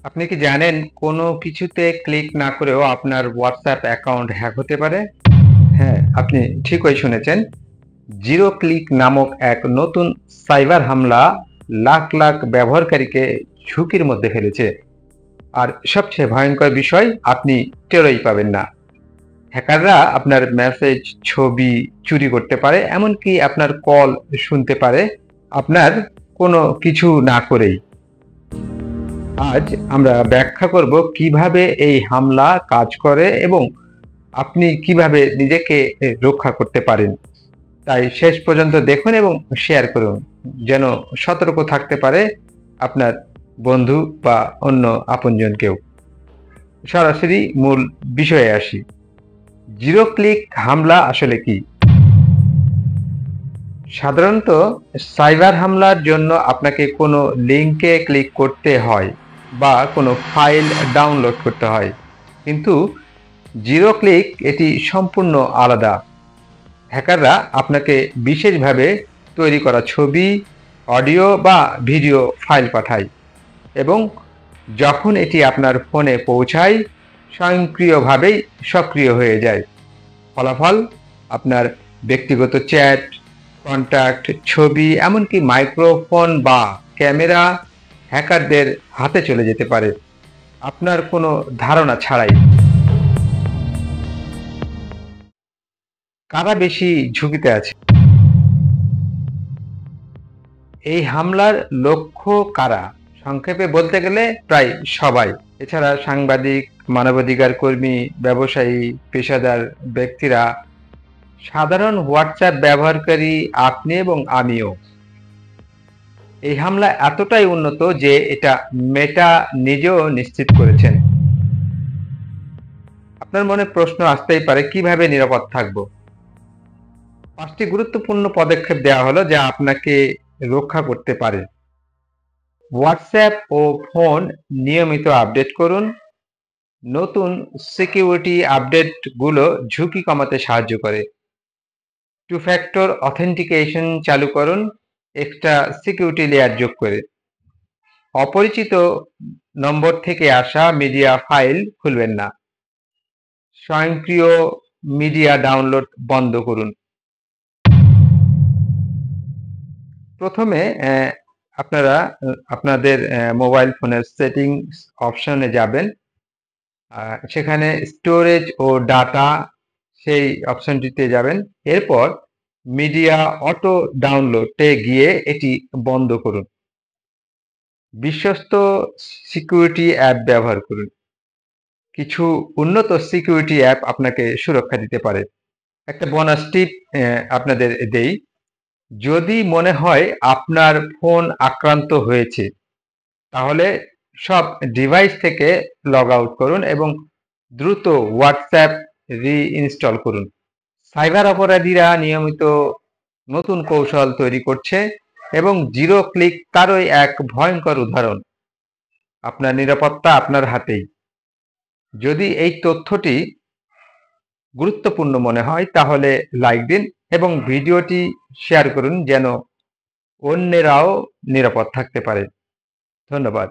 আপনি কি জানেন কোনো কিছুতে ক্লিক না করেও আপনার হোয়াটসঅ্যাপ অ্যাকাউন্ট হ্যাক হতে পারে? হ্যাঁ, আপনি ঠিকই শুনেছেন। জিরো ক্লিক নামক এক নতুন সাইবার হামলা লাখ লাখ ব্যবহারকারীকে ঝুঁকির মধ্যে ফেলেছে। আর সবচেয়ে ভয়ঙ্কর বিষয়, আপনি টেরই পাবেন না। হ্যাকাররা আপনার মেসেজ, ছবি চুরি করতে পারে, এমনকি আপনার কল শুনতে পারে আপনার কোনো কিছু না করেই। আজ আমরা ব্যাখ্যা করব কিভাবে এই হামলা কাজ করে এবং আপনি কিভাবে নিজেকে রক্ষা করতে পারেন। তাই শেষ পর্যন্ত দেখুন এবং শেয়ার করুন, যেন সতর্ক থাকতে পারে আপনার বন্ধু বা অন্য আপনজনকেও। সরাসরি মূল বিষয়ে আসি। জিরো ক্লিক হামলা আসলে কি? সাধারণত সাইবার হামলার জন্য আপনাকে কোনো লিঙ্কে ক্লিক করতে হয় বা কোনো ফাইল ডাউনলোড করতে হয়, কিন্তু জিরো ক্লিক এটি সম্পূর্ণ আলাদা। হ্যাকাররা আপনাকে বিশেষভাবে তৈরি করা ছবি, অডিও বা ভিডিও ফাইল পাঠায় এবং যখন এটি আপনার ফোনে পৌঁছায় স্বয়ংক্রিয়ভাবেই সক্রিয় হয়ে যায়। ফলাফল, আপনার ব্যক্তিগত চ্যাট, কন্ট্যাক্ট, ছবি, এমনকি মাইক্রোফোন বা ক্যামেরা হ্যাকারদের হাতে চলে যেতে পারে আপনার কোনো ধারণা ছাড়াই। কারা বেশি ঝুঁকিতে আছে? এই হামলার লক্ষ্য কারা? সংক্ষেপে বলতে গেলে প্রায় সবাই। এছাড়া সাংবাদিক, মানবাধিকার কর্মী, ব্যবসায়ী, পেশাদার ব্যক্তিরা, সাধারণ হোয়াটসঅ্যাপ ব্যবহারকারী, আপনি এবং আমিও। এই হামলা এতটাই উন্নত যে এটা মেটা নিজেও নিশ্চিত করেছেন। আপনার মনে প্রশ্ন আসতেই পারে, কিভাবে নিরাপদ থাকবো? 5টি গুরুত্বপূর্ণ পদক্ষেপ দেওয়া হলো যা আপনাকে রক্ষা করতে পারে। হোয়াটসঅ্যাপ ও ফোন নিয়মিত আপডেট করুন। নতুন সিকিউরিটি আপডেটগুলো ঝুঁকি কমাতে সাহায্য করে। টু ফ্যাক্টর অথেন্টিকেশন চালু করুন, এক্সট্রা সিকিউরিটি লেয়ার যোগ করে। অপরিচিত নম্বর থেকে আসা মিডিয়া ফাইল খুলবেন না। স্বয়ংক্রিয় মিডিয়া ডাউনলোড বন্ধ করুন। প্রথমে আপনারা আপনাদের মোবাইল ফোনের সেটিংস অপশনে যাবেন। সেখানে স্টোরেজ ও ডাটা, সেই অপশনটিতে যাবেন। এরপর মিডিয়া অটো ডাউনলোডে গিয়ে এটি বন্ধ করুন। বিশ্বস্ত সিকিউরিটি অ্যাপ ব্যবহার করুন। কিছু উন্নত সিকিউরিটি অ্যাপ আপনাকে সুরক্ষা দিতে পারে। একটা বোনাস টিপ আপনাদের দেই। যদি মনে হয় আপনার ফোন আক্রান্ত হয়েছে, তাহলে সব ডিভাইস থেকে লগ আউট করুন এবং দ্রুত হোয়াটসঅ্যাপ রিইনস্টল করুন। সাইবার অপরাধীরা নিয়মিত নতুন কৌশল তৈরি করছে এবং জিরো ক্লিক তারই এক ভয়ঙ্কর উদাহরণ। আপনার নিরাপত্তা আপনার হাতেই। যদি এই তথ্যটি গুরুত্বপূর্ণ মনে হয় তাহলে লাইক দিন এবং ভিডিওটি শেয়ার করুন, যেন অন্যেরাও নিরাপদ থাকতে পারে। ধন্যবাদ।